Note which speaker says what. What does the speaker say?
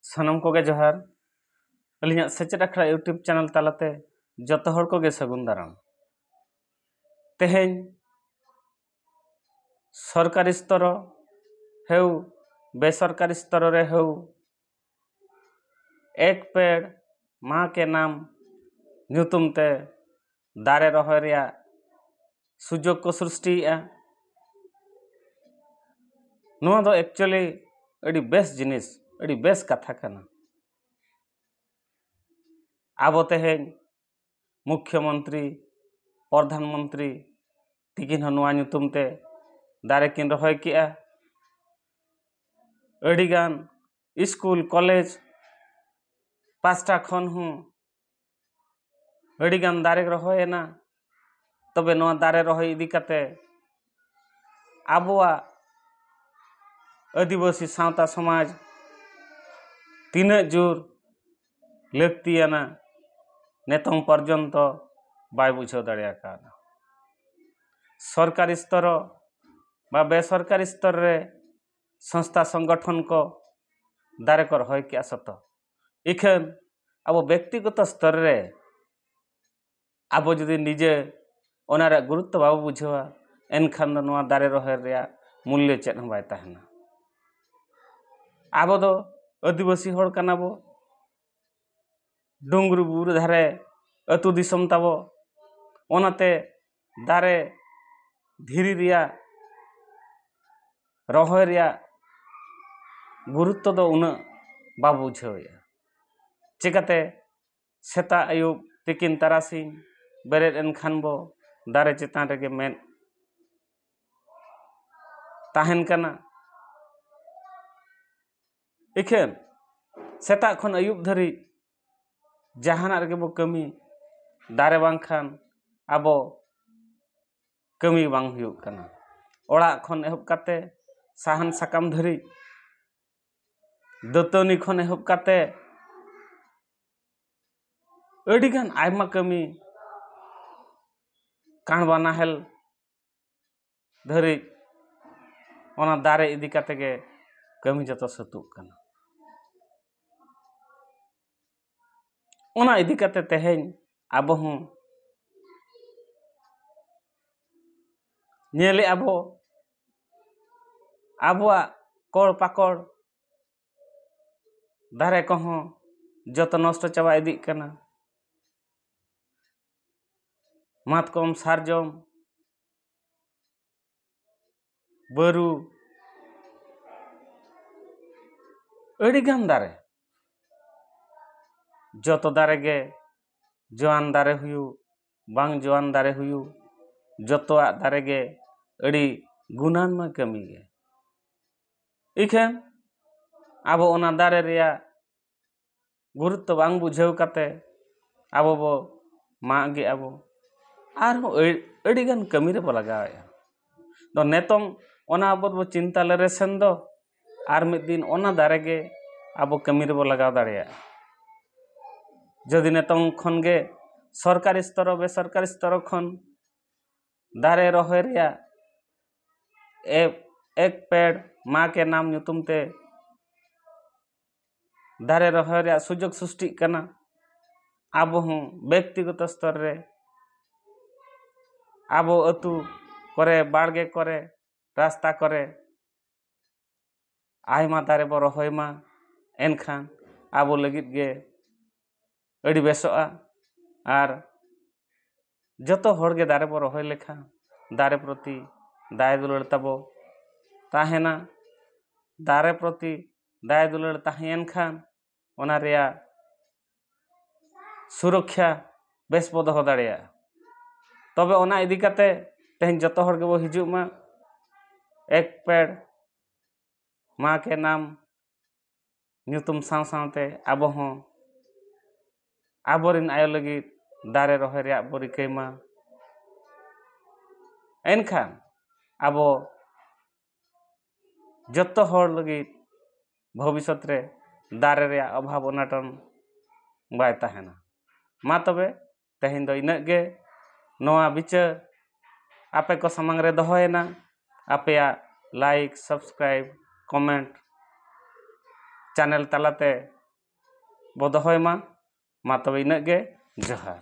Speaker 1: सानम को जोहार अलिया सेचेद आखड़ा YouTube channel तालाते जतो हर को सगुन दाराम तेहें सरकारी स्तर हेउ बेसरकारी स्तर रे हेउ एक पेड़ माँ के नाम ᱧᱩᱛᱩᱢ ते दारे रहोय रिया सुजोग को सृष्टि नोआ दो एक्चुअली अड़ी बेस जिनिस अड़ी बेस कथा कना आबो तेहें मुख्यमंत्री प्रधानमंत्री तिकिन नोआ ᱧᱩᱛᱩᱢ ते दारे किन रहोय किया अड़ीगान स्कूल कॉलेज पास्टा खन हूँ अड़ीगान दारे रहोय ना तबे नोआ दारे रहोय इदी कते आबोआ आदिवासी सावता समाज तीना जोर लक्तियाना नेतों पर्यंत बाय बुझाव दाड़िया काना सरकारी स्तर बा बेसरकारी स्तर रे संस्था संगठन को दारे कर रहोय किया सत इखन अब व्यक्तिगत स्तर रे अब जदि निजे ओनारे गुरुत्व बाबू बुझावा एनखान नोआ दारे रहोय रिया मूल्य चेद हं बाय ताहेना आबो दो आदिवासी हड़ कनाबो डुंगरु बुरु धारे अतु दिसम ताबो ओनाते दारे धीरी रिया रहोय रिया गुरुत्व दो उना बाबू बुझावया चिकाते सेता आयुब तिकिन तारासिं बेरेद एनखान बो दारे चेतान रेगे मेन ताहेन कना इखेन सेता खन आयुब धरी जहाना रेगे बो कमी दारे बांखान आबो कमी बांग हुयुग कना ओड़ा खन एहब काते साहन साकाम धरी दतनी खन एहब काते अड़ीगान आयमा कमी काणबा नाहेल धरी ओना दारे इदी काते गे कमी जतो सतुग कना ओना इदी काते तेहें आबो हूँ नेले आबो आबोआ कड़ पाकड़ दारे कहों जतो नष्ट चाबा इदी कना मातकम सारजम बरु अड़ीगान दारे जतो दारे गे जवान दारे हुयु बांग जवान दारे हुयु जतोआ दारे गे अड़ी गुणान में कमी गे इखेन आबो ओना दारे रिया गुरुत्व बांग बुझाव काते आबो बो मागे आबो आरो अड़ीगान कमी रे बो लगाया दो नेतों ओना आबो बो चिंता लरे सेन दो आर मिद दिन ओना दारे गे आबो कमी रे बो लगाव दाड़िया जदि नेतों खन गे सरकारी स्तर बेसरकारी स्तर खन दारे रहोय रिया एक पेड़ माँ के नाम ᱧᱩᱛᱩᱢ ते दारे रहोय रिया सुजोग सृष्टि कना आबो हूँ व्यक्तिगत स्तर रे आबो अतु करे बाड़गे करे रास्ता करे आयमा दारे बो रहोय मा एनखान आबो लगिद गे अड़ी बेसोआ आर जतो हड़ गे दारे बो रहोय लेखा दारे प्रति दाय दुलार ताबो ताहेना दारे प्रति दाय दुलार ताहेन खान ओना रिया सुरक्षा बेस बो दोहो दाड़िया तबे ओना इदी काते तेहें जतो हड़ गे बो हिजुग मा एक पेड़ माँ के नाम ᱧᱩᱛᱩᱢ साव सावते आबो हों आबोरिन आयो लगिद दारे रहोय रिया बो रिकाय मा एनखान आबो जतो हड़ लगिद भविष्यत रे दारे रिया अभाव अनाटन बाय ताहेना मा तबे तेहें दो इना गे नोआ बिचार आपे को समंग रे दोहोयना आपेया लाइक सब्सक्राइब कमेंट चैनल तलाते बो दोहय मा तबे इनाग गे जोहार।